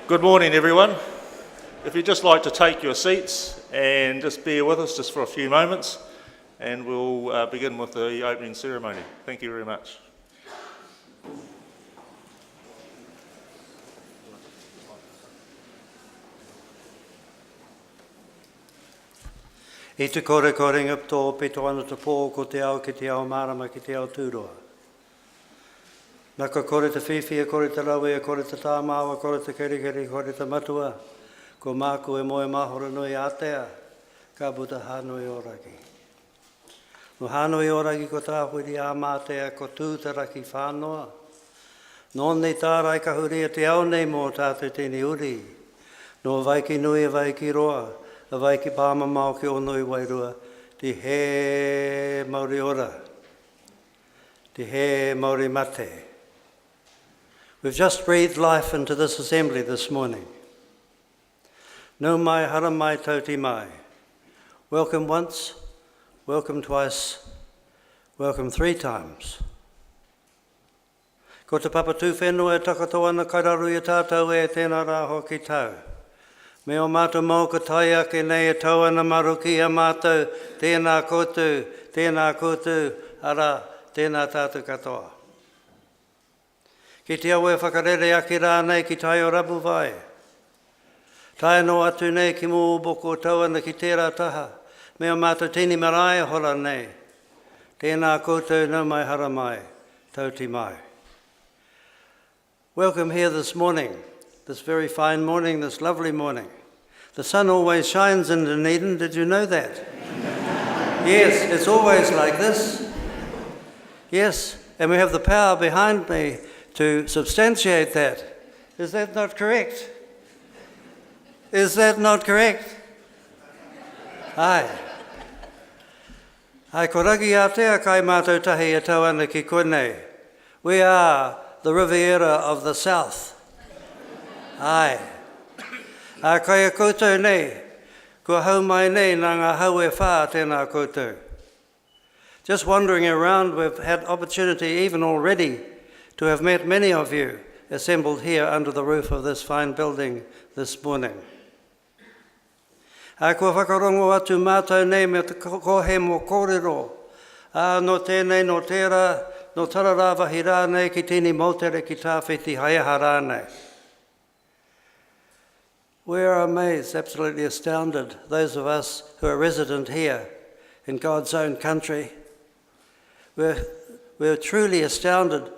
Good morning, everyone. If you'd just like to take your seats and just bear with us just for a few moments, and we'll begin with the opening ceremony. Thank you very much. I te kore korenga tō pito ana te pō ko te ao ki te ao marama ki te ao tūroa. Nā ka kore te whiwhia, kore te rawe, kore te tāmawa, kore te kerikeri, kore te matua, ko māku e moe mahora nui Atea, ka buta hānui oraki. No hānui oraki ko tāwhiri a Mātea, ko tū te raki whānoa. Nō nei tārai ka huria te ao nei mō tātou tēni uri. No vaiki nui a vaiki roa, a vaiki pāma mau ki o nui wairua, ti he Māori ora, ti he Māori mate. We've just breathed life into this assembly this morning. No mai hara mai tauti mai. Welcome once, welcome twice, welcome 3 times. Ko te papatū whenua e takatoa na kairaru i tātou e tēnā rā hoki tau. Me o mātou mau ka tai ake nei e tau ana maruki a mātou, tēnā koutou, ara tēnā tātou katoa. Ki te au e whakarere aki rā nei ki tai o rabu vai. Tai no atu nei ki mō boko tau ana ki tērā taha, me o mātou tini marae hora nei. Tēnā koutou nau mai hara mai, tauti mai. Welcome here this morning, this very fine morning, this lovely morning. The sun always shines in Dunedin, did you know that? Yes, it's always like this. Yes, and we have the power behind me to substantiate that. Is that not correct? Is that not correct? Ai. Ai koragi Atea kai mātou tahi e tau ana ki konei. We are the Riviera of the South. Ai. A kai a koutou nei, kua hau mai nei nā ngā hau e whā tēnā koutou. Just wandering around, we've had opportunity even already to have met many of you assembled here under the roof of this fine building this morning. A kua whakarongo atu mātou nei me te kohe mō kōrero. A no tēnei, no tērā, no tarara wahi rā nei ki tini mautere ki tāwhiti haiaha rā nei. We are amazed, absolutely astounded, those of us who are resident here in God's own country. We're truly astounded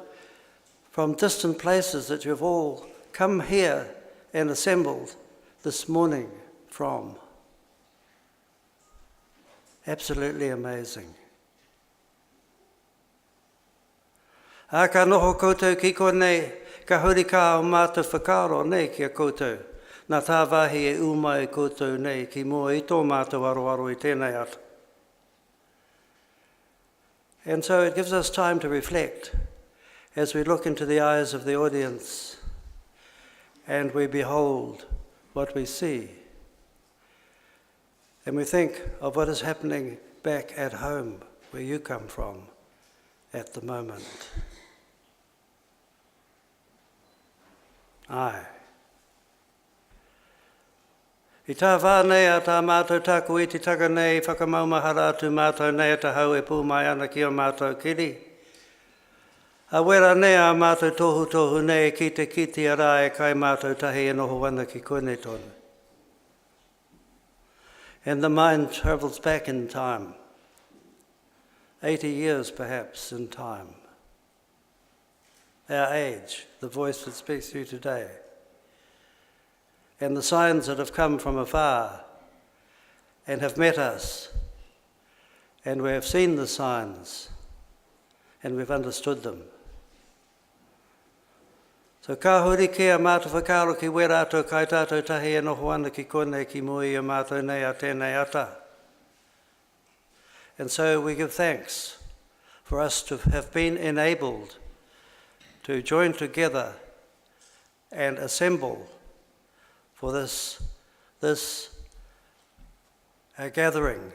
from distant places that you've all come here and assembled this morning from. Absolutely amazing. A ka noho koutou ki konei, ka huri ka o mātou whakaro nei ki a koutou. Nā tā wāhi e umai koutou nei ki mua i tō mātou aroaro i tēnei atu. And so it gives us time to reflect as we look into the eyes of the audience and we behold what we see. And we think of what is happening back at home, where you come from at the moment. Ai. I tā whānei a tā mātou tāku I te taka nei, whakamaumahara atu mātou nei a ta hau e pū mai ana ki o mātou kiri. A wera nei a mātou tohu nei ki te kiti a rā e kai mātou tahi e noho ana ki koe tonu. And the mind travels back in time, 80 years perhaps in time. Our age, the voice that speaks to you today. And the signs that have come from afar and have met us. And we have seen the signs and we've understood them. So ka huri kia mātou whakaro ki wera ato kai tātou tahi e noho ana ki konei ki mui o mātou nei a tēnei ata. And so we give thanks for us to have been enabled to join together and assemble for this gathering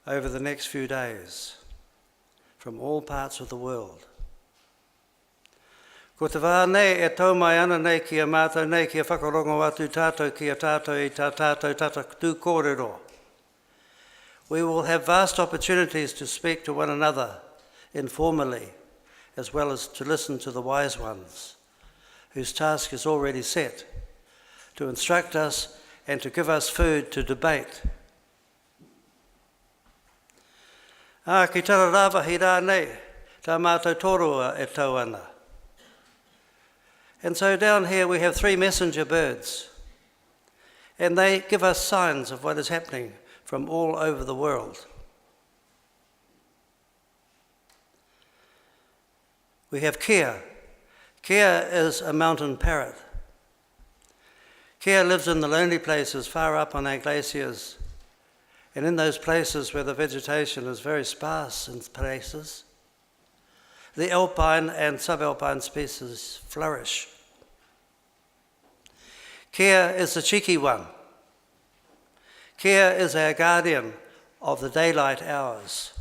over the next few days from all parts of the world. Ko te wā nei e tau mai ana nei ki a mātou nei ki a whakarongo atu tātou ki a tātou i tā tātou tata tū kōrero. We will have vast opportunities to speak to one another informally, as well as to listen to the wise ones, whose task is already set, to instruct us and to give us food to debate. Ki tara rāwahi rā nei, tā mātou tōrua e tau ana. And so down here we have 3 messenger birds, and they give us signs of what is happening from all over the world. We have Kia. Kia is a mountain parrot. Kia lives in the lonely places far up on our glaciers, and in those places where the vegetation is very sparse in places, the alpine and subalpine species flourish. Kia is the cheeky one. Kia is our guardian of the daylight hours.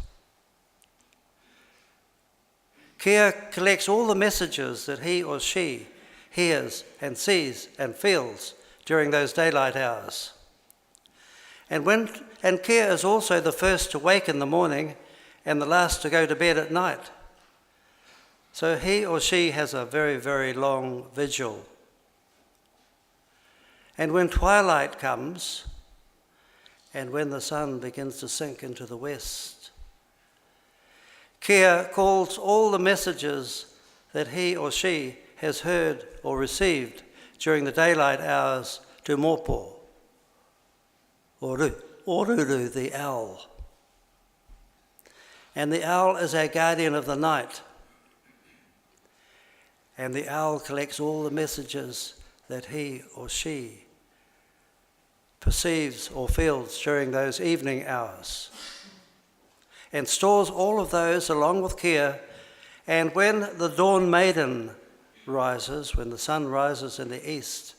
Kia collects all the messages that he or she hears and sees and feels during those daylight hours. And Kia is also the first to wake in the morning and the last to go to bed at night. So he or she has a very, very long vigil. And when twilight comes, and when the sun begins to sink into the west, Kia calls all the messages that he or she has heard or received during the daylight hours to Mopo, or Ruru, the owl. And the owl is our guardian of the night. And the owl collects all the messages that he or she perceives or feels during those evening hours, and stores all of those along with Kia. And when the dawn maiden rises, when the sun rises in the east,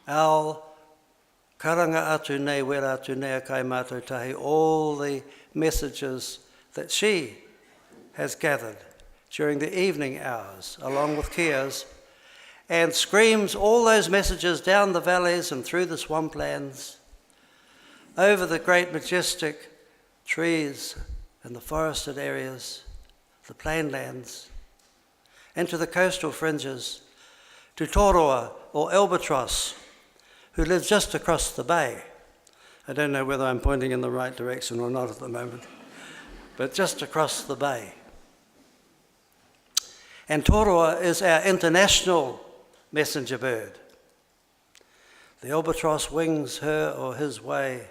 owl karanga atu nei wera atu nei kai mātou tahi, all the messages that she has gathered during the evening hours along with Kia's, and screams all those messages down the valleys and through the swamplands, over the great majestic trees and the forested areas, the plainlands, and to the coastal fringes, to Toroa or Albatross, who lives just across the bay. I don't know whether I'm pointing in the right direction or not at the moment, but just across the bay. And Toroa is our international messenger bird. The albatross wings her or his way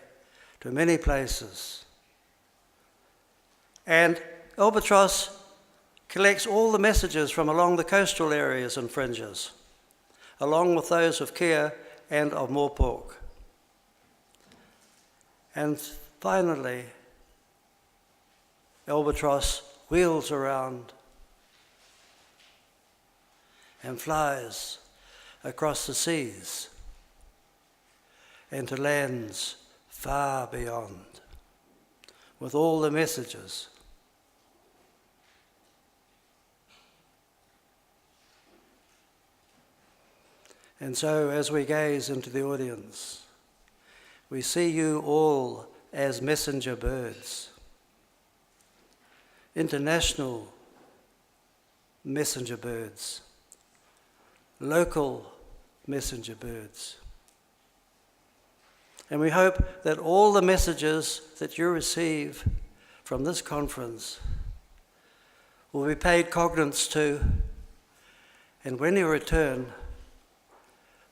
to many places. And albatross collects all the messages from along the coastal areas and fringes, along with those of Kia and of Moorpork. And finally, albatross wheels around and flies across the seas and to lands far beyond with all the messages. And so as we gaze into the audience, we see you all as messenger birds, international messenger birds, local messenger birds. And we hope that all the messages that you receive from this conference will be paid cognizance to, and when you return,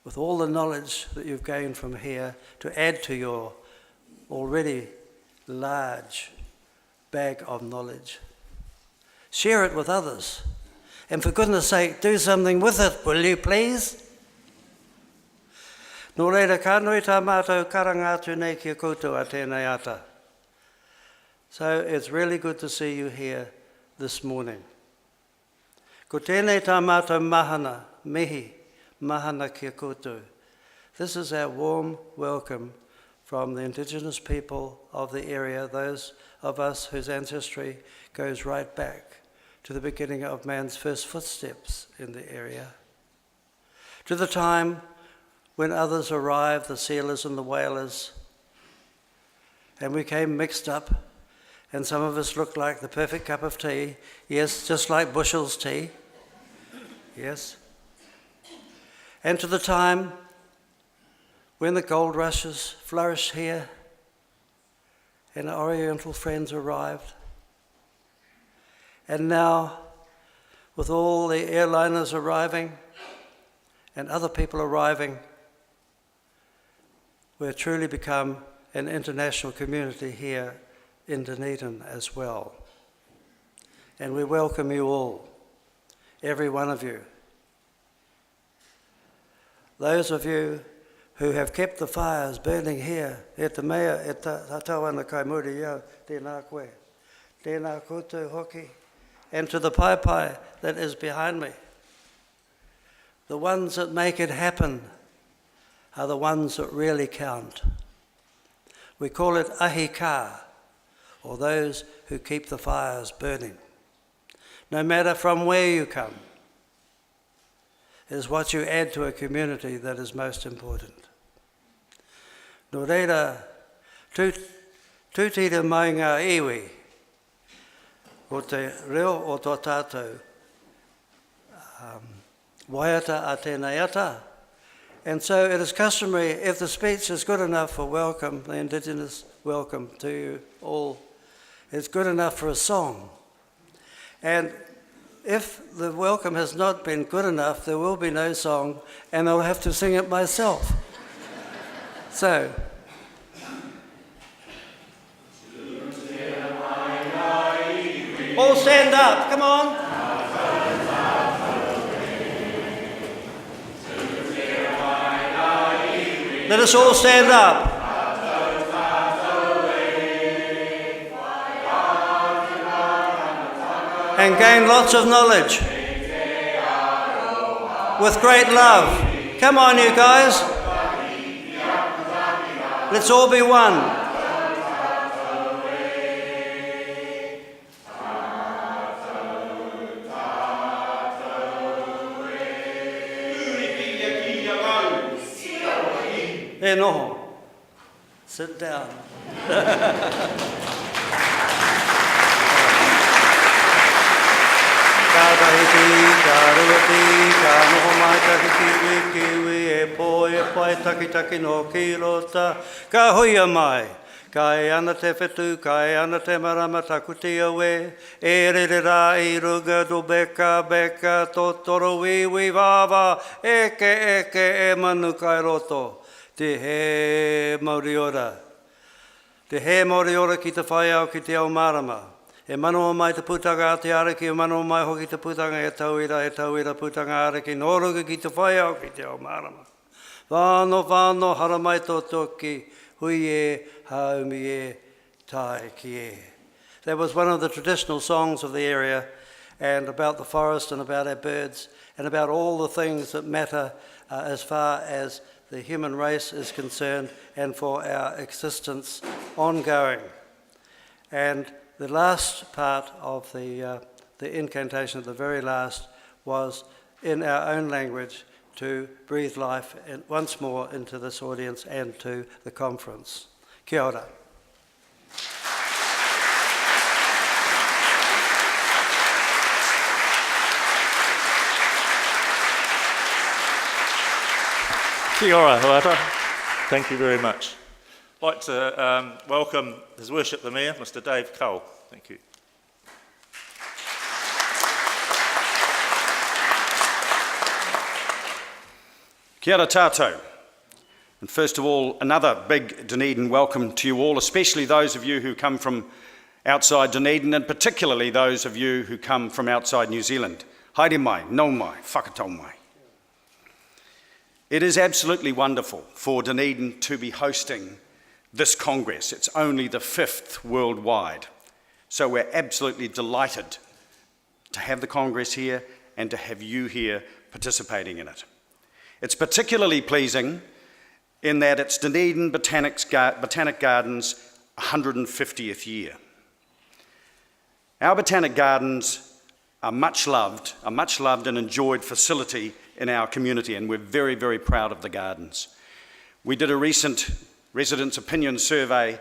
with all the knowledge that you've gained from here, to add to your already large bag of knowledge. Share it with others. And for goodness sake, do something with it, will you please? Nō reira, ka nui tā mātou karanga atu nei kia koutou a tēnei ata. So it's really good to see you here this morning. Ko tēnei tā mātou mahana, mihi, mahana kia koutou. This is our warm welcome from the Indigenous people of the area, those of us whose ancestry goes right back to the beginning of man's first footsteps in the area, to the time when others arrived, the sealers and the whalers, and we came mixed up, and some of us looked like the perfect cup of tea, yes, just like Bushell's tea, yes, and to the time when the gold rushes flourished here and our Oriental friends arrived. And now, with all the airliners arriving and other people arriving, we've truly become an international community here in Dunedin as well. And we welcome you all, every one of you. Those of you who have kept the fires burning here, e te mea, e tawana kai muri iau, tēnā koe, tēnā koutou hoki, and to the pai that is behind me. The ones that make it happen are the ones that really count. We call it ahika, or those who keep the fires burning. No matter from where you come, it is what you add to a community that is most important. Nō reira, tūtira mai ngā iwi, o te reo o tō tātou, waiata a tēnei ata. And so it is customary, if the speech is good enough for welcome, the Indigenous welcome to you all, it's good enough for a song. And if the welcome has not been good enough, there will be no song, and I'll have to sing it myself. So, all stand up, come on. Let us all stand up. And gain lots of knowledge. With great love. Come on, you guys. Let's all be one. E noho. Sit down. Ka tahiti, ka ruati, ka noho mai taki kiwi, e pai taki no kirota, ka hoia mai. Ka e ana te whetu, ka e ana te marama takuti awe, e rere rā I runga do beka, totoro wiwi wawa, eke e manu kai roto. Te he Moriora. Te he Moriora ki te whai au ki te ao marama. E mano mai te putanga a te ariki, e mano mai hoki te putanga e tauira putanga ariki, nōruga ki te whai au ki te ao marama. Wāno, hara mai tō toki, hui e, haumi e, tai ki e. That was one of the traditional songs of the area, and about the forest and about our birds, and about all the things that matter as far as the human race is concerned, and for our existence ongoing. And the last part of the incantation, the very last, was in our own language to breathe life once more into this audience and to the conference. Kia ora. Kia ora, Hoata. Thank you very much. I'd like to welcome His Worship the Mayor, Mr. Dave Cole. Thank you. Kia ora tātou. And first of all, another big Dunedin welcome to you all, especially those of you who come from outside Dunedin, and particularly those of you who come from outside New Zealand. Haere mai, nau mai, whakatau mai. It is absolutely wonderful for Dunedin to be hosting this Congress. It's only the 5th worldwide. So we're absolutely delighted to have the Congress here and to have you here participating in it. It's particularly pleasing in that it's Dunedin Botanic Gardens' 150th year. Our Botanic Gardens a much loved and enjoyed facility in our community, and we're very, very proud of the gardens. We did a recent residents' opinion survey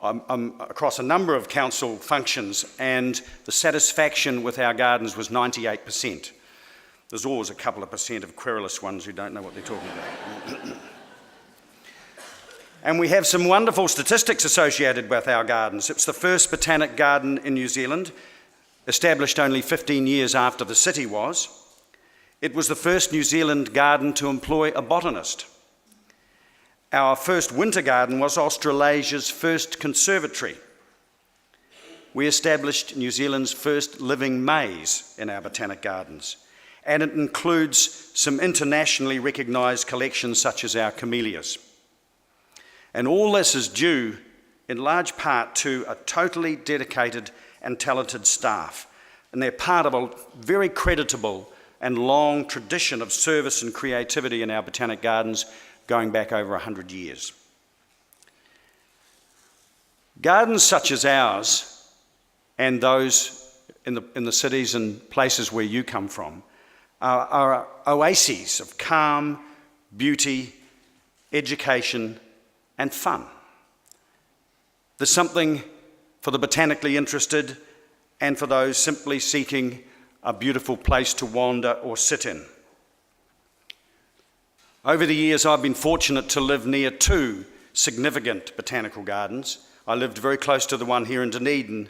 across a number of council functions, and the satisfaction with our gardens was 98%. There's always a couple of percent of querulous ones who don't know what they're talking about. And we have some wonderful statistics associated with our gardens. It's the first botanic garden in New Zealand, established only 15 years after the city was. It was the first New Zealand garden to employ a botanist. Our first winter garden was Australasia's first conservatory. We established New Zealand's first living maze in our botanic gardens, and it includes some internationally recognised collections such as our camellias. And all this is due in large part to a totally dedicated and talented staff, and they're part of a very creditable and long tradition of service and creativity in our botanic gardens going back over 100 years. Gardens such as ours and those in the cities and places where you come from are oases of calm, beauty, education and fun. There's something for the botanically interested and for those simply seeking a beautiful place to wander or sit in. Over the years, I've been fortunate to live near two significant botanical gardens. I lived very close to the one here in Dunedin,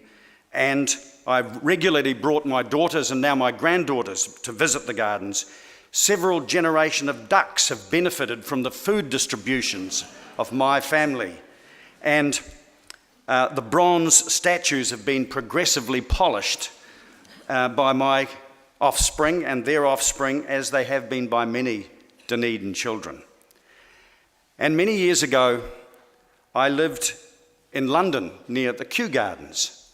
and I've regularly brought my daughters and now my granddaughters to visit the gardens. Several generations of ducks have benefited from the food distributions of my family, and the bronze statues have been progressively polished by my offspring and their offspring, as they have been by many Dunedin children. And many years ago, I lived in London near the Kew Gardens,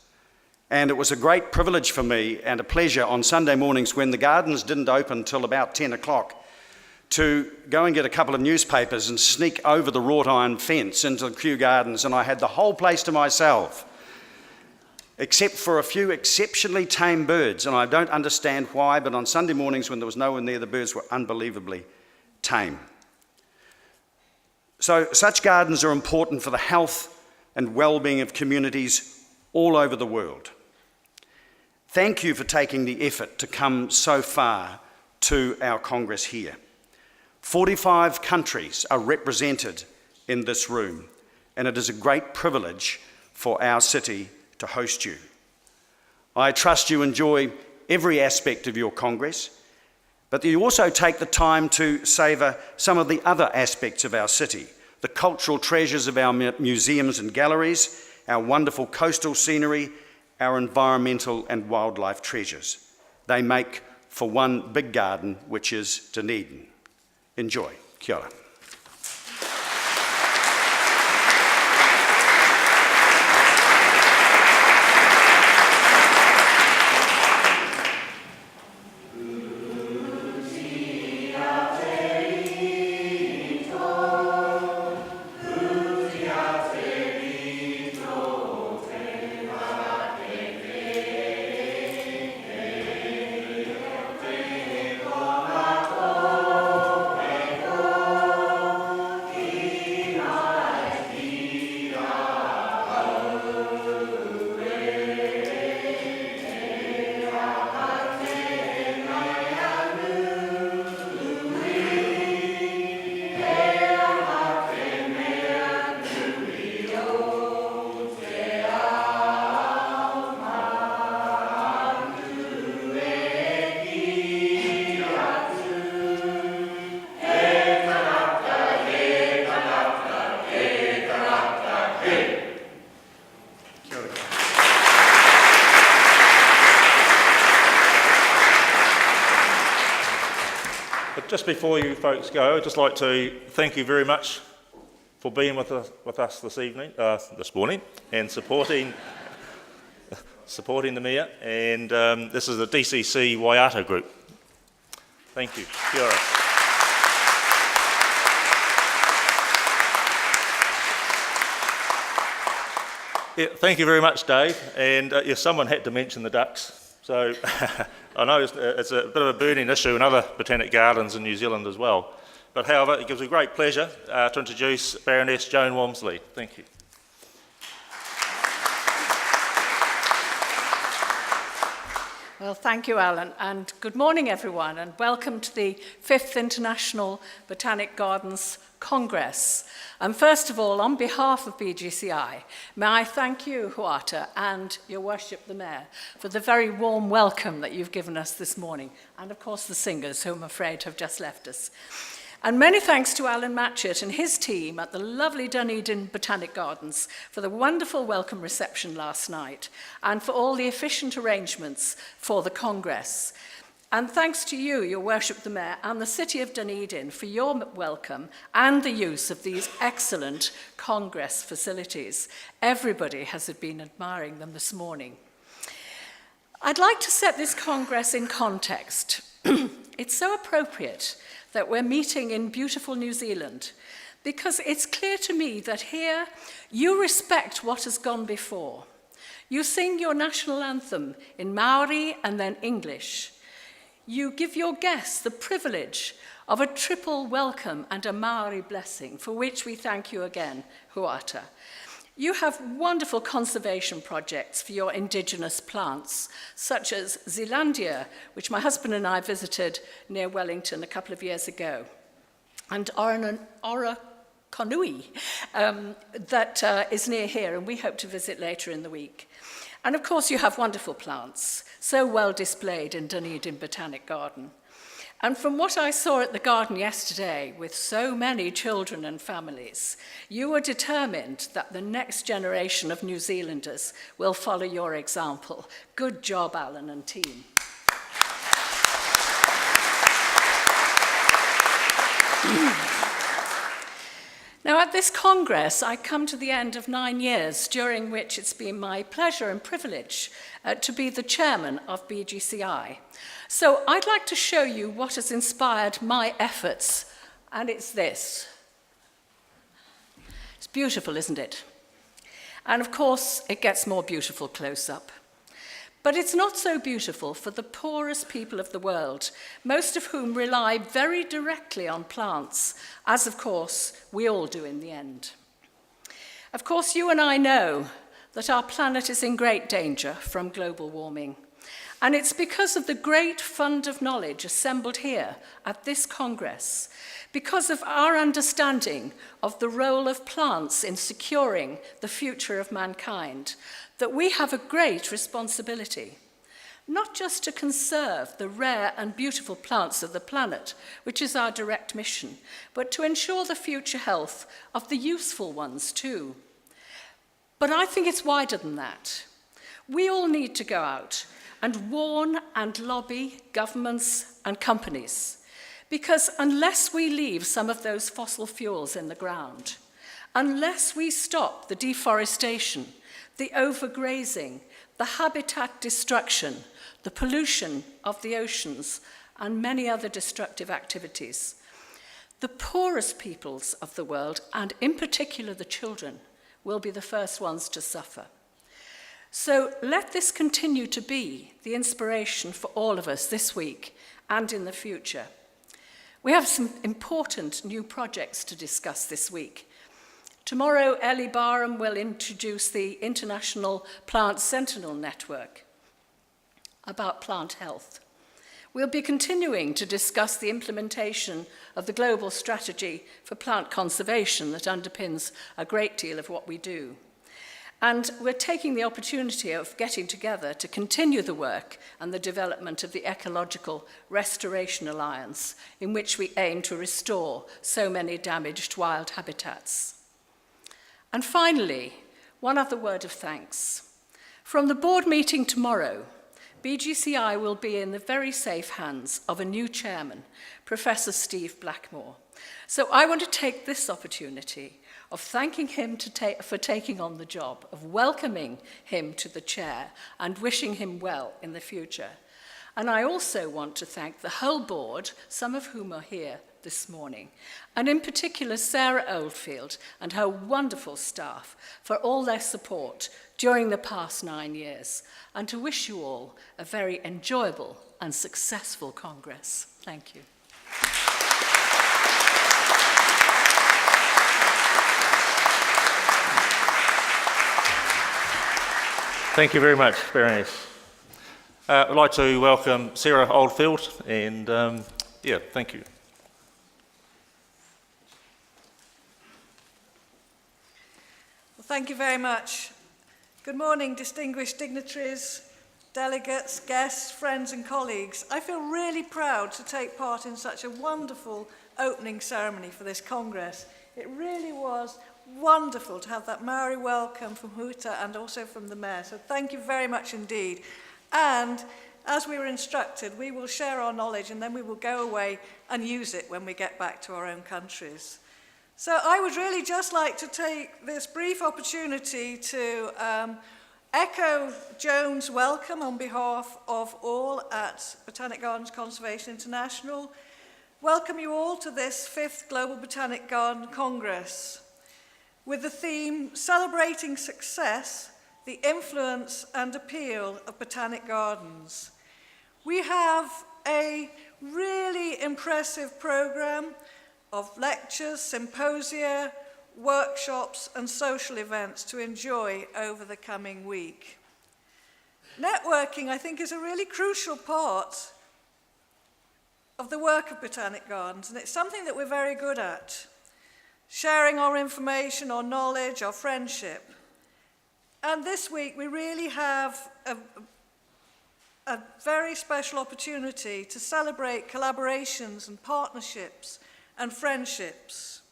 and it was a great privilege for me and a pleasure on Sunday mornings when the gardens didn't open till about 10 o'clock to go and get a couple of newspapers and sneak over the wrought iron fence into the Kew Gardens, and I had the whole place to myself, except for a few exceptionally tame birds, and I don't understand why, but on Sunday mornings when there was no one there, the birds were unbelievably tame. So such gardens are important for the health and well-being of communities all over the world. Thank you for taking the effort to come so far to our Congress here. 45 countries are represented in this room, and it is a great privilege for our city to host you. I trust you enjoy every aspect of your Congress, but you also take the time to savour some of the other aspects of our city, the cultural treasures of our museums and galleries, our wonderful coastal scenery, our environmental and wildlife treasures. They make for one big garden, which is Dunedin. Enjoy. Kia ora. Just before you folks go, I'd just like to thank you very much for being with us this morning, and supporting the Mayor. And this is the DCC Waiata Group. Thank you. Kia ora. Yeah, thank you very much, Dave. And yes, someone had to mention the ducks, so I know it's a bit of a burning issue in other botanic gardens in New Zealand as well. But however, it gives me great pleasure to introduce Baroness Joan Walmsley. Thank you. Well, thank you, Alan, and good morning, everyone, and welcome to the 5th International Botanic Gardens Congress. And first of all, on behalf of BGCI, may I thank you, Huata, and Your Worship the Mayor, for the very warm welcome that you've given us this morning, and of course the singers, who I'm afraid have just left us. And many thanks to Alan Matchett and his team at the lovely Dunedin Botanic Gardens for the wonderful welcome reception last night and for all the efficient arrangements for the Congress. And thanks to you, Your Worship the Mayor, and the City of Dunedin for your welcome and the use of these excellent Congress facilities. Everybody has been admiring them this morning. I'd like to set this Congress in context. It's so appropriate that we're meeting in beautiful New Zealand, because it's clear to me that here you respect what has gone before. You sing your national anthem in Maori and then English. You give your guests the privilege of a triple welcome and a Maori blessing, for which we thank you again, Huata. You have wonderful conservation projects for your indigenous plants, such as Zealandia, which my husband and I visited near Wellington a couple of years ago, and Orokonui, that is near here, and we hope to visit later in the week. And of course, you have wonderful plants, so well displayed in Dunedin Botanic Garden. And from what I saw at the garden yesterday, with so many children and families, you were determined that the next generation of New Zealanders will follow your example. Good job, Alan and team. Now, at this Congress, I come to the end of 9 years, during which it's been my pleasure and privilege to be the chairman of BGCI. So I'd like to show you what has inspired my efforts, and it's this. It's beautiful, isn't it? And of course, it gets more beautiful close up. But it's not so beautiful for the poorest people of the world, most of whom rely very directly on plants, as of course we all do in the end. Of course, you and I know that our planet is in great danger from global warming. And it's because of the great fund of knowledge assembled here at this Congress, because of our understanding of the role of plants in securing the future of mankind, that we have a great responsibility, not just to conserve the rare and beautiful plants of the planet, which is our direct mission, but to ensure the future health of the useful ones too. But I think it's wider than that. We all need to go out and warn and lobby governments and companies, because unless we leave some of those fossil fuels in the ground, unless we stop the deforestation, the overgrazing, the habitat destruction, the pollution of the oceans, and many other destructive activities, the poorest peoples of the world, and in particular the children, will be the first ones to suffer. So let this continue to be the inspiration for all of us this week and in the future. We have some important new projects to discuss this week. Tomorrow, Ellie Barham will introduce the International Plant Sentinel Network about plant health. We'll be continuing to discuss the implementation of the global strategy for plant conservation that underpins a great deal of what we do. And we're taking the opportunity of getting together to continue the work and the development of the Ecological Restoration Alliance, in which we aim to restore so many damaged wild habitats. And finally, one other word of thanks. From the board meeting tomorrow, BGCI will be in the very safe hands of a new chairman, Professor Steve Blackmore. So I want to take this opportunity of thanking him for taking on the job, of welcoming him to the chair and wishing him well in the future. And I also want to thank the whole board, some of whom are here this morning, and in particular Sarah Oldfield and her wonderful staff for all their support during the past 9 years, and to wish you all a very enjoyable and successful Congress. Thank you. Thank you very much, Berenice. I'd like to welcome Sarah Oldfield, and thank you. Well, thank you very much. Good morning, distinguished dignitaries, delegates, guests, friends and colleagues. I feel really proud to take part in such a wonderful opening ceremony for this Congress. It really was wonderful to have that Maori welcome from Huta and also from the Mayor. So thank you very much indeed. And as we were instructed, we will share our knowledge and then we will go away and use it when we get back to our own countries. So I would really just like to take this brief opportunity to echo Joan's welcome on behalf of all at Botanic Gardens Conservation International. Welcome you all to this 5th Global Botanic Garden Congress with the theme Celebrating Success, the Influence and Appeal of Botanic Gardens. We have a really impressive program of lectures, symposia, workshops and social events to enjoy over the coming week. Networking, I think, is a really crucial part of the work of Botanic Gardens, and it's something that we're very good at. Sharing our information, our knowledge, our friendship. And this week we really have a very special opportunity to celebrate collaborations and partnerships and friendships.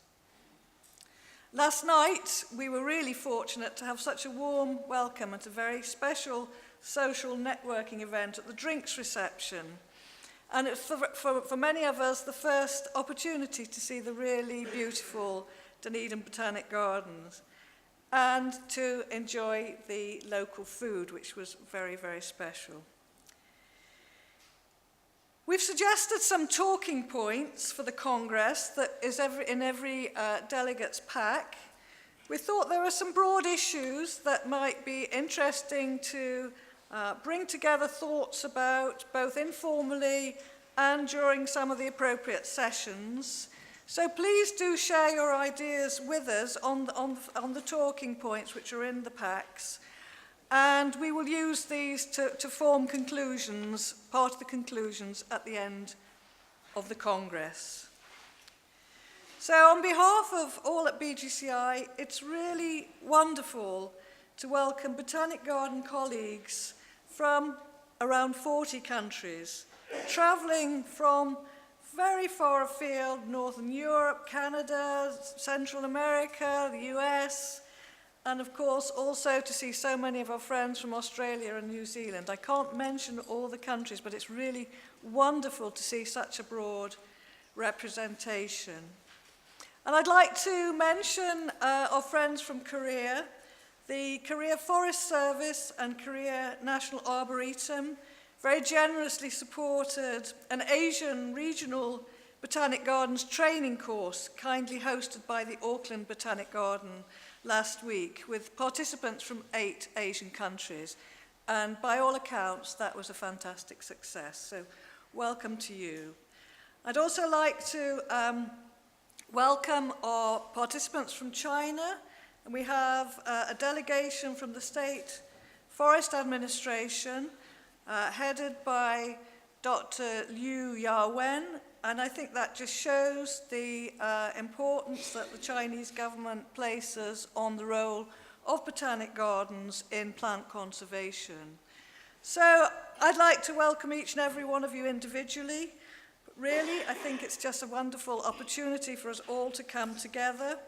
Last night we were really fortunate to have such a warm welcome at a very special social networking event at the drinks reception. And it's for many of us the first opportunity to see the really beautiful Dunedin Botanic Gardens and to enjoy the local food, which was very, very special. We've suggested some talking points for the Congress that is in every delegate's pack. We thought there were some broad issues that might be interesting to bring together thoughts about, both informally and during some of the appropriate sessions. So please do share your ideas with us on the talking points which are in the packs. And we will use these to form conclusions, part of the conclusions at the end of the Congress. So on behalf of all at BGCI, it's really wonderful to welcome Botanic Garden colleagues from around 40 countries, travelling from very far afield, Northern Europe, Canada, Central America, the US, and of course also to see so many of our friends from Australia and New Zealand. I can't mention all the countries, but it's really wonderful to see such a broad representation. And I'd like to mention our friends from Korea, the Korea Forest Service and Korea National Arboretum very generously supported an Asian regional Botanic Gardens training course kindly hosted by the Auckland Botanic Garden last week with participants from 8 Asian countries. And by all accounts, that was a fantastic success. So welcome to you. I'd also like to welcome our participants from China. And we have a delegation from the State Forest Administration headed by Dr. Liu Yawen, and I think that just shows the importance that the Chinese government places on the role of botanic gardens in plant conservation. So I'd like to welcome each and every one of you individually. But really, I think it's just a wonderful opportunity for us all to come together.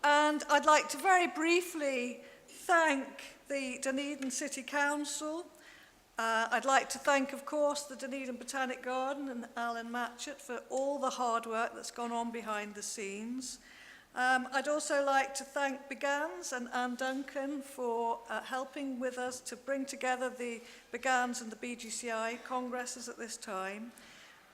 And I'd like to very briefly thank the Dunedin City Council. I'd like to thank, of course, the Dunedin Botanic Garden and Alan Matchett for all the hard work that's gone on behind the scenes. I'd also like to thank Begans and Anne Duncan for helping with us to bring together the Begans and the BGCI congresses at this time.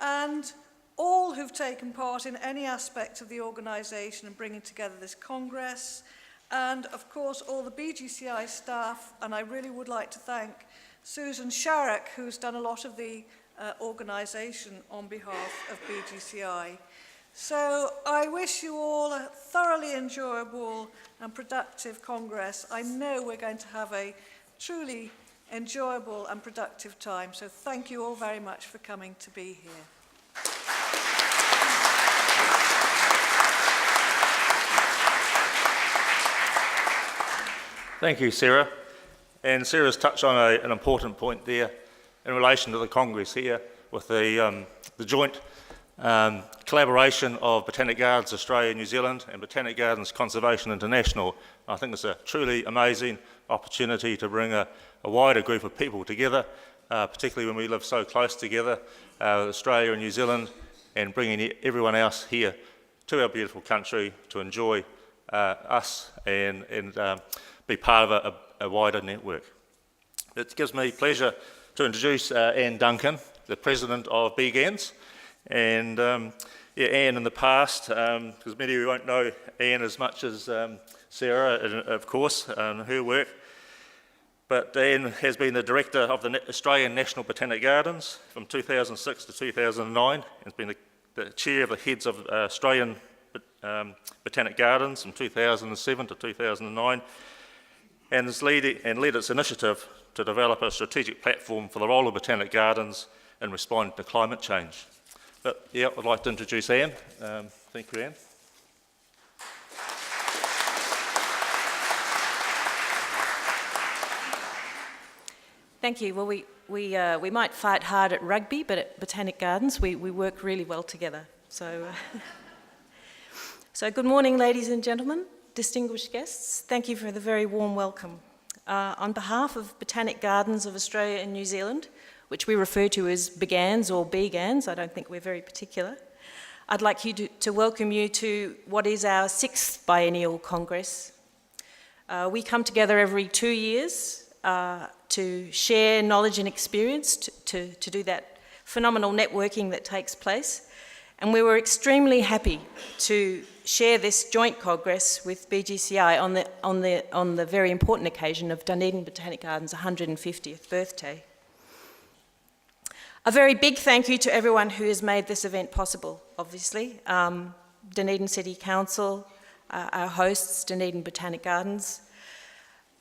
And all who've taken part in any aspect of the organisation and bringing together this Congress, and of course all the BGCI staff, and I really would like to thank Susan Sharrock, who's done a lot of the organisation on behalf of BGCI. So I wish you all a thoroughly enjoyable and productive Congress. I know we're going to have a truly enjoyable and productive time, so thank you all very much for coming to be here. Thank you, Sarah. And Sarah's touched on an important point there in relation to the Congress here with the joint collaboration of Botanic Gardens Australia and New Zealand and Botanic Gardens Conservation International. I think it's a truly amazing opportunity to bring a wider group of people together, particularly when we live so close together, Australia and New Zealand, and bringing everyone else here to our beautiful country to enjoy us and be part of a wider network. It gives me pleasure to introduce Anne Duncan, the President of BGANZ. And Anne in the past, because many of you won't know Anne as much as Sarah, of course, her work, but Anne has been the Director of the Australian National Botanic Gardens from 2006 to 2009, and has been the Chair of the Heads of Australian Botanic Gardens from 2007 to 2009, and has led its initiative to develop a strategic platform for the role of Botanic Gardens in responding to climate change. But yeah, I'd like to introduce Anne. Thank you, Anne. Thank you. Well, we might fight hard at rugby, but at Botanic Gardens we work really well together. So, so good morning, ladies and gentlemen, distinguished guests. Thank you for the very warm welcome. On behalf of Botanic Gardens of Australia and New Zealand, which we refer to as BGANZ or BGANZ, I don't think we're very particular, I'd like to welcome you to what is our 6th biennial Congress. We come together every 2 years to share knowledge and experience, to do that phenomenal networking that takes place. And we were extremely happy to share this joint Congress with BGCI on the very important occasion of Dunedin Botanic Gardens' 150th birthday. A very big thank you to everyone who has made this event possible, obviously. Dunedin City Council, our hosts, Dunedin Botanic Gardens,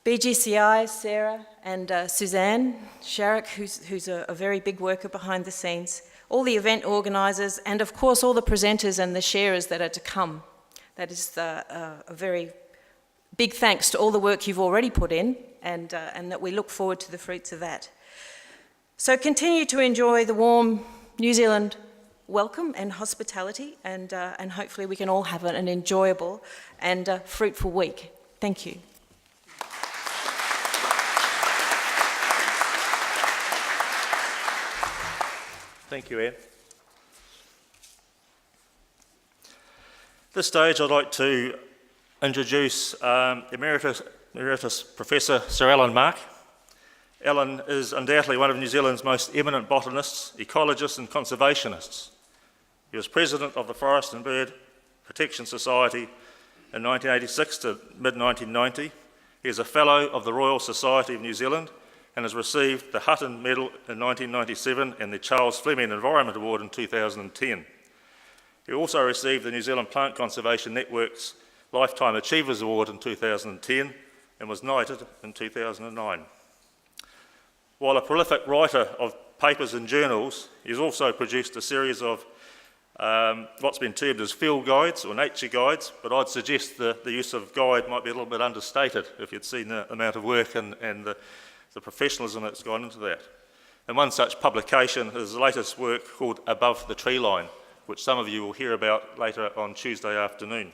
BGCI, Sarah, and Suzanne Sharrock, who's a very big worker behind the scenes, all the event organisers, and of course all the presenters and the sharers that are to come. That is a very big thanks to all the work you've already put in, and that we look forward to the fruits of that. So continue to enjoy the warm New Zealand welcome and hospitality, and hopefully we can all have an enjoyable and fruitful week. Thank you. Thank you, Anne. At this stage, I'd like to introduce Emeritus Professor Sir Alan Mark. Alan is undoubtedly one of New Zealand's most eminent botanists, ecologists and conservationists. He was President of the Forest and Bird Protection Society in 1986 to mid-1990. He is a Fellow of the Royal Society of New Zealand and has received the Hutton Medal in 1997 and the Charles Fleming Environment Award in 2010. He also received the New Zealand Plant Conservation Network's Lifetime Achievers Award in 2010 and was knighted in 2009. While a prolific writer of papers and journals, he's also produced a series of what's been termed as field guides or nature guides, but I'd suggest the use of guide might be a little bit understated if you'd seen the amount of work and the professionalism that's gone into that. And one such publication is the latest work called Above the Tree Line, which some of you will hear about later on Tuesday afternoon.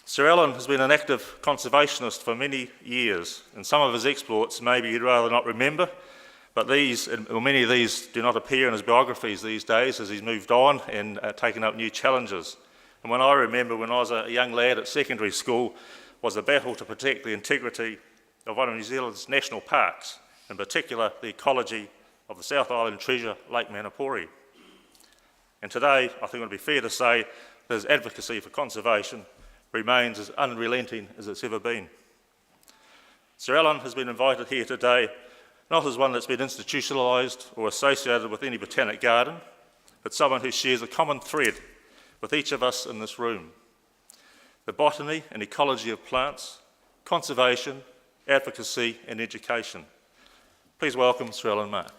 Sir Alan has been an active conservationist for many years, and some of his exploits maybe you'd rather not remember, but many of these do not appear in his biographies these days as he's moved on and taken up new challenges. And when I remember when I was a young lad at secondary school was a battle to protect the integrity of one of New Zealand's national parks, in particular the ecology of the South Island treasure, Lake Manapori. And today, I think it would be fair to say that his advocacy for conservation remains as unrelenting as it's ever been. Sir Alan has been invited here today not as one that's been institutionalised or associated with any botanic garden, but someone who shares a common thread with each of us in this room: the botany and ecology of plants, conservation, advocacy and education. Please welcome Sir Alan Mark.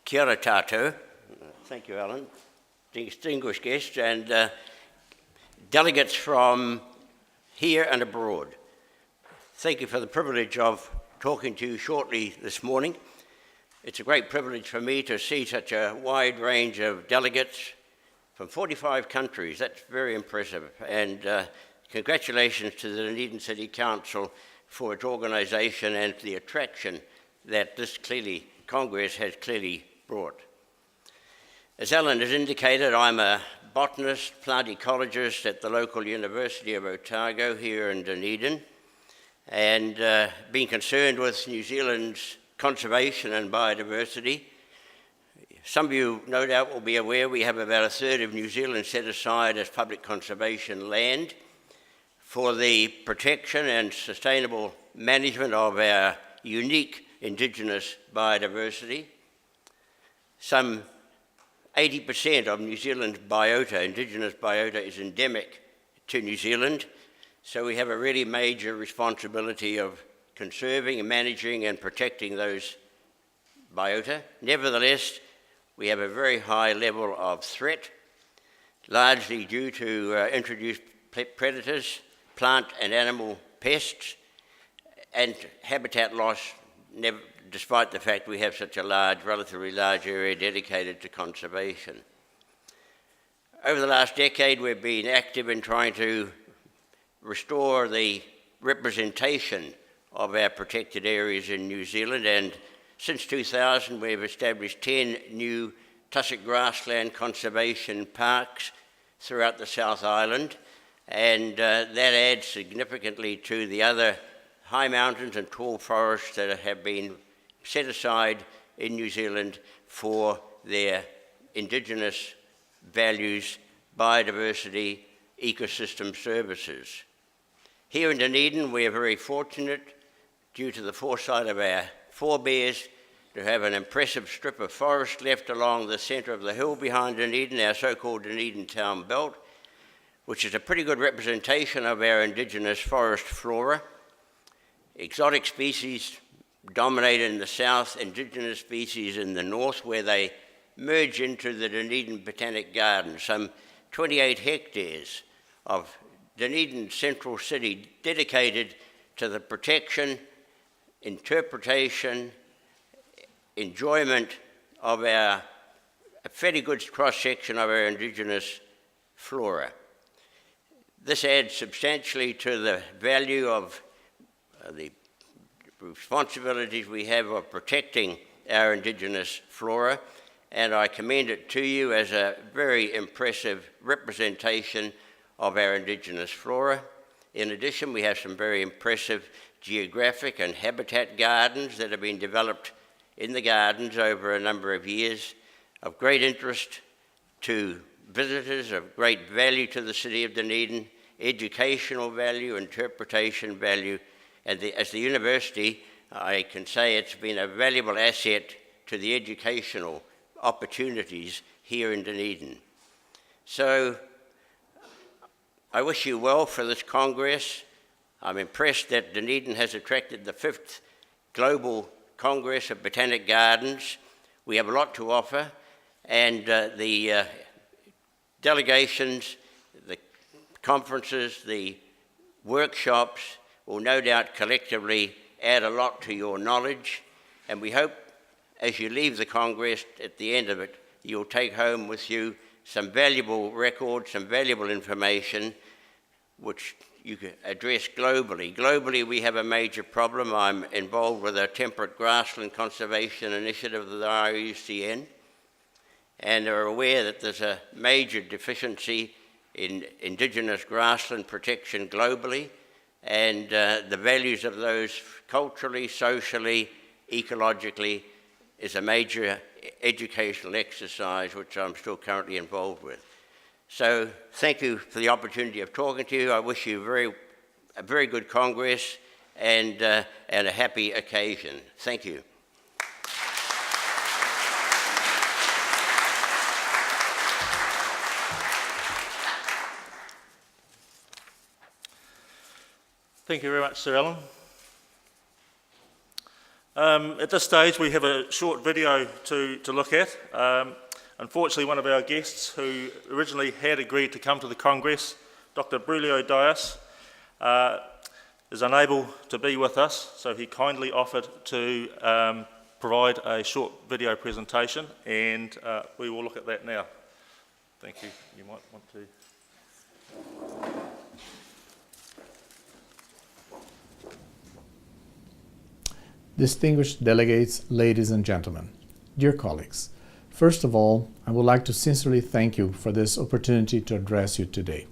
Kia ora tātou. Thank you, Alan. Distinguished guests and delegates from here and abroad. Thank you for the privilege of talking to you shortly this morning. It's a great privilege for me to see such a wide range of delegates from 45 countries. That's very impressive. And congratulations to the Dunedin City Council for its organisation and the attraction that this Congress has clearly brought. As Alan has indicated, I'm a botanist, plant ecologist at the local University of Otago here in Dunedin, and being concerned with New Zealand's conservation and biodiversity. Some of you no doubt will be aware we have about a third of New Zealand set aside as public conservation land for the protection and sustainable management of our unique Indigenous biodiversity. Some 80% of New Zealand's biota, Indigenous biota, is endemic to New Zealand, so we have a really major responsibility of conserving and managing and protecting those biota. Nevertheless, we have a very high level of threat, largely due to introduced predators, plant and animal pests, and habitat loss, despite the fact we have such a relatively large area dedicated to conservation. Over the last decade, we've been active in trying to restore the representation of our protected areas in New Zealand, and since 2000, we've established 10 new tussock grassland conservation parks throughout the South Island, and that adds significantly to the other high mountains and tall forests that have been set aside in New Zealand for their Indigenous values, biodiversity, ecosystem services. Here in Dunedin, we are very fortunate, due to the foresight of our forebears, to have an impressive strip of forest left along the centre of the hill behind Dunedin, our so-called Dunedin Town Belt, which is a pretty good representation of our Indigenous forest flora. Exotic species dominate in the south, Indigenous species in the north, where they merge into the Dunedin Botanic Garden, some 28 hectares of Dunedin Central City dedicated to the protection, interpretation, enjoyment of a fairly good cross-section of our Indigenous flora. This adds substantially to the value of the responsibilities we have of protecting our Indigenous flora, and I commend it to you as a very impressive representation of our Indigenous flora. In addition, we have some very impressive geographic and habitat gardens that have been developed in the gardens over a number of years, of great interest to visitors, of great value to the city of Dunedin, educational value, interpretation value, and as the university, I can say it's been a valuable asset to the educational opportunities here in Dunedin. So I wish you well for this Congress. I'm impressed that Dunedin has attracted the 5th Global Congress of Botanic Gardens. We have a lot to offer, and the delegations, the conferences, the workshops will no doubt collectively add a lot to your knowledge, and we hope as you leave the Congress at the end of it, you'll take home with you some valuable records, some valuable information which you can address globally. Globally, we have a major problem. I'm involved with a temperate grassland conservation initiative of the IUCN, and are aware that there's a major deficiency in Indigenous grassland protection globally, and the values of those culturally, socially, ecologically is a major educational exercise which I'm still currently involved with. So thank you for the opportunity of talking to you. I wish you a very good Congress and a happy occasion. Thank you. Thank you very much, Sir Alan. At this stage, we have a short video to look at. Unfortunately, one of our guests who originally had agreed to come to the Congress, Dr. Brulio Dias, is unable to be with us, so he kindly offered to provide a short video presentation, and we will look at that now. Thank you. You might want to... Distinguished delegates, ladies and gentlemen, dear colleagues, first of all, I would like to sincerely thank you for this opportunity to address you today.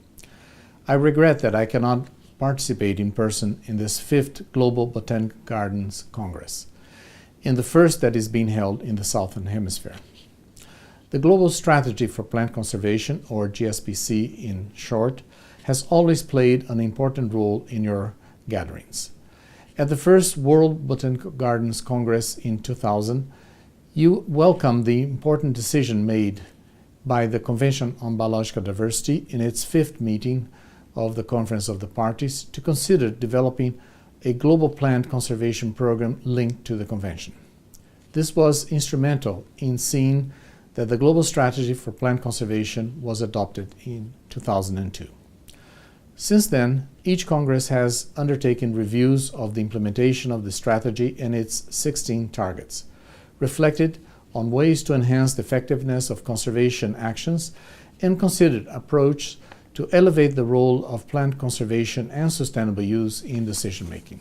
I regret that I cannot participate in person in this 5th Global Botanic Gardens Congress, and the first that is being held in the Southern Hemisphere. The Global Strategy for Plant Conservation, or GSPC in short, has always played an important role in your gatherings. At the first World Botanical Gardens Congress in 2000, you welcomed the important decision made by the Convention on Biological Diversity in its 5th meeting of the Conference of the Parties to consider developing a global plant conservation program linked to the Convention. This was instrumental in seeing that the Global Strategy for Plant Conservation was adopted in 2002. Since then, each Congress has undertaken reviews of the implementation of the strategy and its 16 targets, reflected on ways to enhance the effectiveness of conservation actions, and considered approaches to elevate the role of plant conservation and sustainable use in decision-making.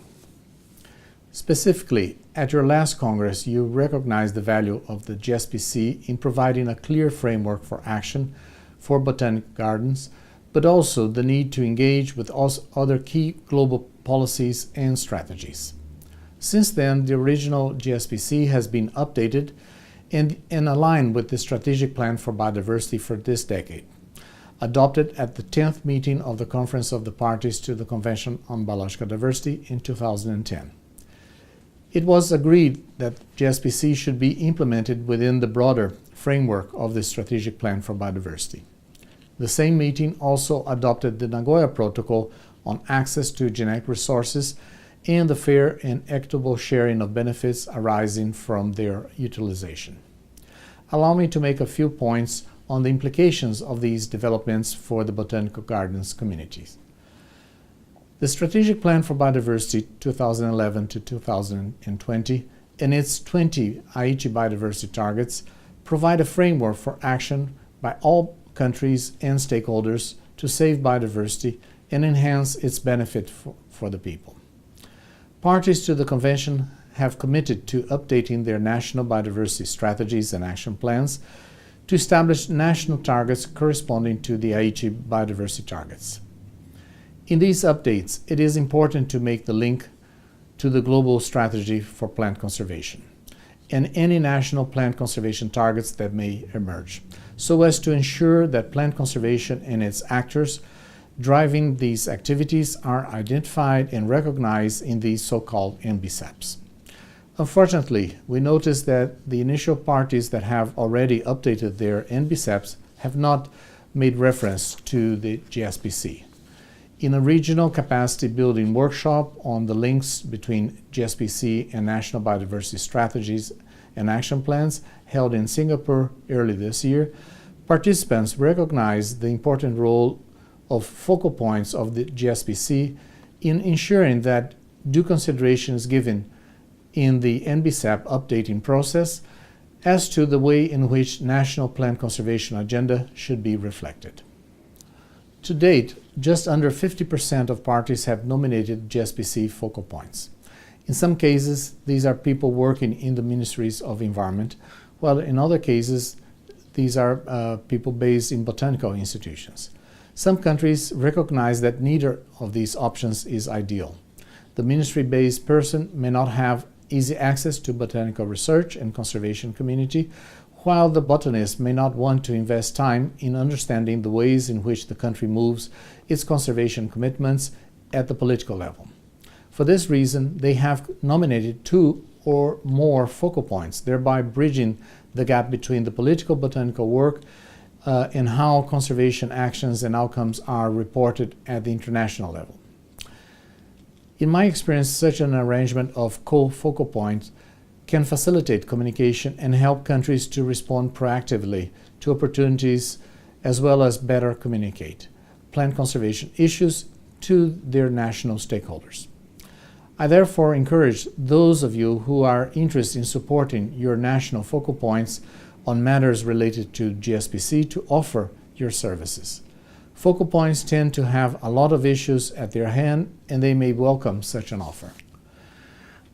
Specifically, at your last Congress, you recognized the value of the GSPC in providing a clear framework for action for botanic gardens, but also the need to engage with other key global policies and strategies. Since then, the original GSPC has been updated and aligned with the Strategic Plan for Biodiversity for this decade, adopted at the 10th meeting of the Conference of the Parties to the Convention on Biological Diversity in 2010. It was agreed that GSPC should be implemented within the broader framework of the Strategic Plan for Biodiversity. The same meeting also adopted the Nagoya Protocol on access to genetic resources and the fair and equitable sharing of benefits arising from their utilization. Allow me to make a few points on the implications of these developments for the botanical gardens communities. The Strategic Plan for Biodiversity 2011 to 2020 and its 20 Aichi biodiversity targets provide a framework for action by all countries and stakeholders to save biodiversity and enhance its benefit for the people. Parties to the Convention have committed to updating their national biodiversity strategies and action plans to establish national targets corresponding to the Aichi biodiversity targets. In these updates, it is important to make the link to the Global Strategy for Plant Conservation and any national plant conservation targets that may emerge, so as to ensure that plant conservation and its actors driving these activities are identified and recognized in these so-called NBCEPs. Unfortunately, we noticed that the initial parties that have already updated their NBCEPs have not made reference to the GSPC. In a regional capacity building workshop on the links between GSPC and national biodiversity strategies and action plans held in Singapore early this year, participants recognized the important role of focal points of the GSPC in ensuring that due consideration is given in the NBCEP updating process as to the way in which national plant conservation agenda should be reflected. To date, just under 50% of parties have nominated GSPC focal points. In some cases, these are people working in the Ministries of Environment, while in other cases, these are people based in botanical institutions. Some countries recognize that neither of these options is ideal. The ministry-based person may not have easy access to botanical research and conservation community, while the botanist may not want to invest time in understanding the ways in which the country moves its conservation commitments at the political level. For this reason, they have nominated 2 or more focal points, thereby bridging the gap between the political botanical work and how conservation actions and outcomes are reported at the international level. In my experience, such an arrangement of co-focal points can facilitate communication and help countries to respond proactively to opportunities as well as better communicate plant conservation issues to their national stakeholders. I therefore encourage those of you who are interested in supporting your national focal points on matters related to GSPC to offer your services. Focal points tend to have a lot of issues at their hand, and they may welcome such an offer.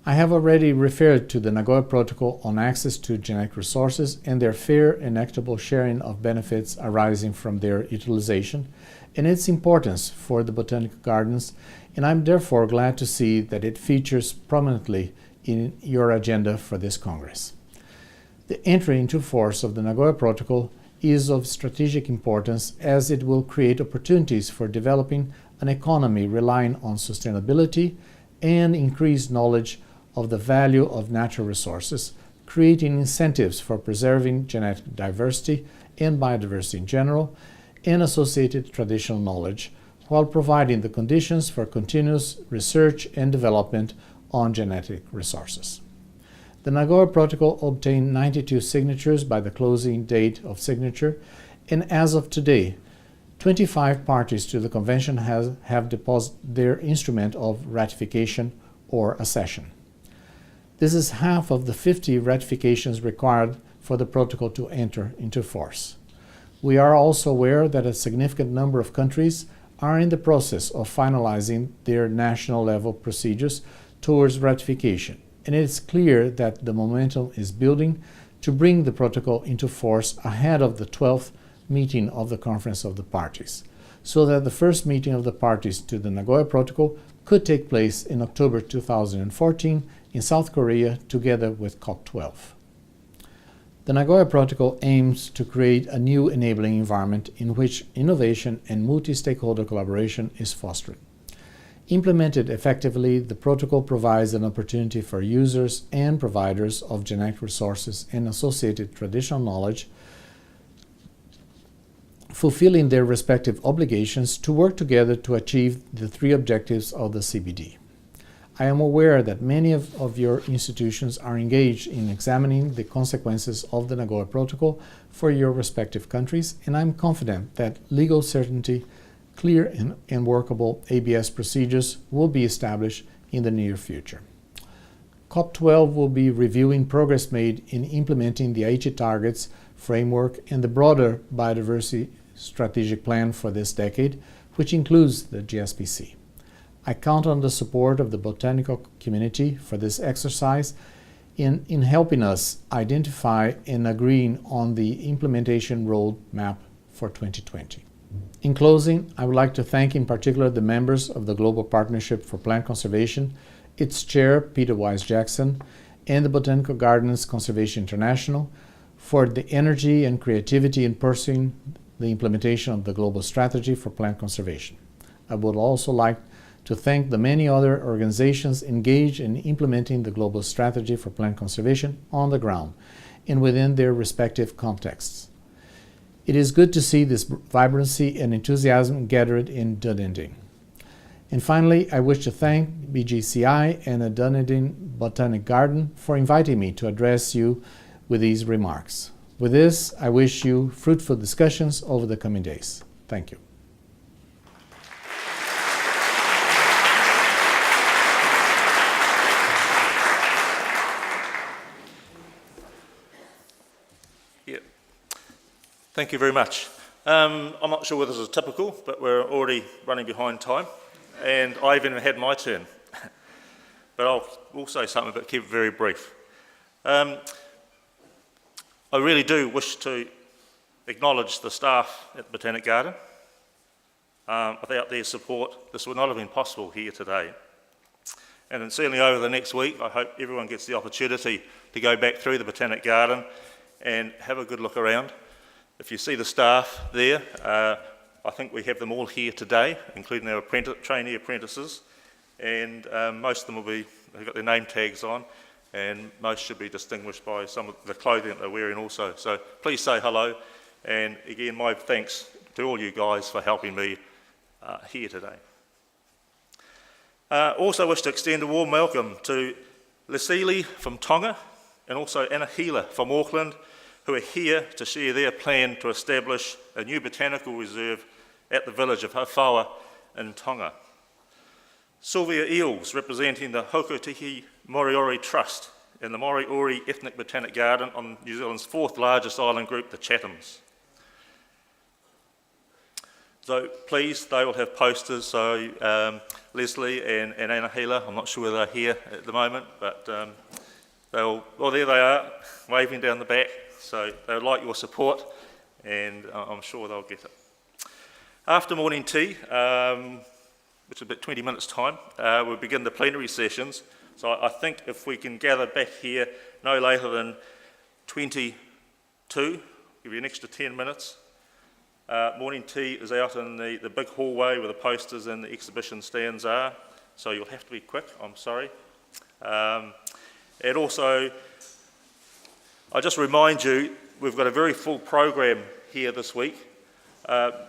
I have already referred to the Nagoya Protocol on access to genetic resources and their fair and equitable sharing of benefits arising from their utilization, and its importance for the botanical gardens, and I'm therefore glad to see that it features prominently in your agenda for this Congress. The entry into force of the Nagoya Protocol is of strategic importance as it will create opportunities for developing an economy relying on sustainability and increased knowledge of the value of natural resources, creating incentives for preserving genetic diversity and biodiversity in general, and associated traditional knowledge, while providing the conditions for continuous research and development on genetic resources. The Nagoya Protocol obtained 92 signatures by the closing date of signature, and as of today, 25 parties to the convention have deposited their instrument of ratification or accession. This is half of the 50 ratifications required for the protocol to enter into force. We are also aware that a significant number of countries are in the process of finalizing their national level procedures towards ratification, and it is clear that the momentum is building to bring the protocol into force ahead of the 12th meeting of the Conference of the Parties, so that the first meeting of the parties to the Nagoya Protocol could take place in October 2014 in South Korea together with COP12. The Nagoya Protocol aims to create a new enabling environment in which innovation and multi-stakeholder collaboration is fostered. Implemented effectively, the protocol provides an opportunity for users and providers of genetic resources and associated traditional knowledge, fulfilling their respective obligations to work together to achieve the 3 objectives of the CBD. I am aware that many of your institutions are engaged in examining the consequences of the Nagoya Protocol for your respective countries, and I'm confident that legal certainty, clear and workable ABS procedures will be established in the near future. COP12 will be reviewing progress made in implementing the Aichi targets framework and the broader biodiversity strategic plan for this decade, which includes the GSPC. I count on the support of the botanical community for this exercise in helping us identify and agreeing on the implementation roadmap for 2020. In closing, I would like to thank in particular the members of the Global Partnership for Plant Conservation, its chair, Peter Wise-Jackson, and the Botanical Gardens Conservation International for the energy and creativity in pursuing the implementation of the global strategy for plant conservation. I would also like to thank the many other organizations engaged in implementing the global strategy for plant conservation on the ground and within their respective contexts. It is good to see this vibrancy and enthusiasm gathered in Dunedin. And finally, I wish to thank BGCI and the Dunedin Botanic Garden for inviting me to address you with these remarks. With this, I wish you fruitful discussions over the coming days. Thank you. Thank you very much. I'm not sure whether this is typical, but we're already running behind time, and I even had my turn. But we'll say something, but keep it very brief. I really do wish to acknowledge the staff at the Botanic Garden, Without their support, this would not have been possible here today. And then certainly over the next week, I hope everyone gets the opportunity to go back through the Botanic Garden and have a good look around. If you see the staff there, I think we have them all here today, including our trainee apprentices, and most of them have got their name tags on, and most should be distinguished by some of the clothing that they're wearing also. So please say hello, and again, my thanks to all you guys for helping me here today. Also wish to extend a warm welcome to Lesili from Tonga and also Anahila from Auckland, who are here to share their plan to establish a new botanical reserve at the village of Hauwhaua in Tonga. Sylvia Eels, representing the Hokotihi Moriori Trust and the Moriori Ethnic Botanic Garden on New Zealand's fourth largest island group, the Chathams. So please, they will have posters, so Leslie and Anahila, I'm not sure whether they're here at the moment, but well, there they are, waving down the back, so they would like your support, and I'm sure they'll get it. After morning tea, which is about 20 minutes' time, we'll begin the plenary sessions. So I think if we can gather back here no later than 22, give you an extra 10 minutes. Morning tea is out in the big hallway where the posters and the exhibition stands are, so you'll have to be quick, I'm sorry. And also, I just remind you, we've got a very full program here this week.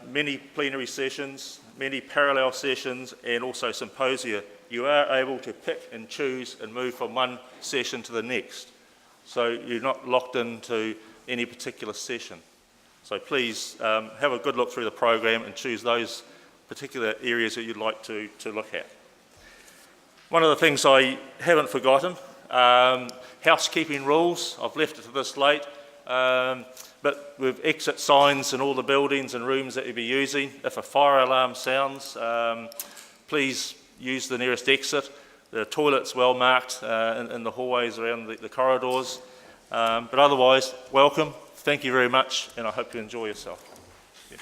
Many plenary sessions, many parallel sessions, and also symposia. You are able to pick and choose and move from one session to the next. So you're not locked into any particular session. So please have a good look through the program and choose those particular areas that you'd like to look at. One of the things I haven't forgotten, housekeeping rules. I've left it to this late. But with exit signs in all the buildings and rooms that you'll be using, if a fire alarm sounds, please use the nearest exit. The toilet's well marked in the hallways around the corridors. But otherwise, welcome, thank you very much, and I hope you enjoy yourself. Yeah.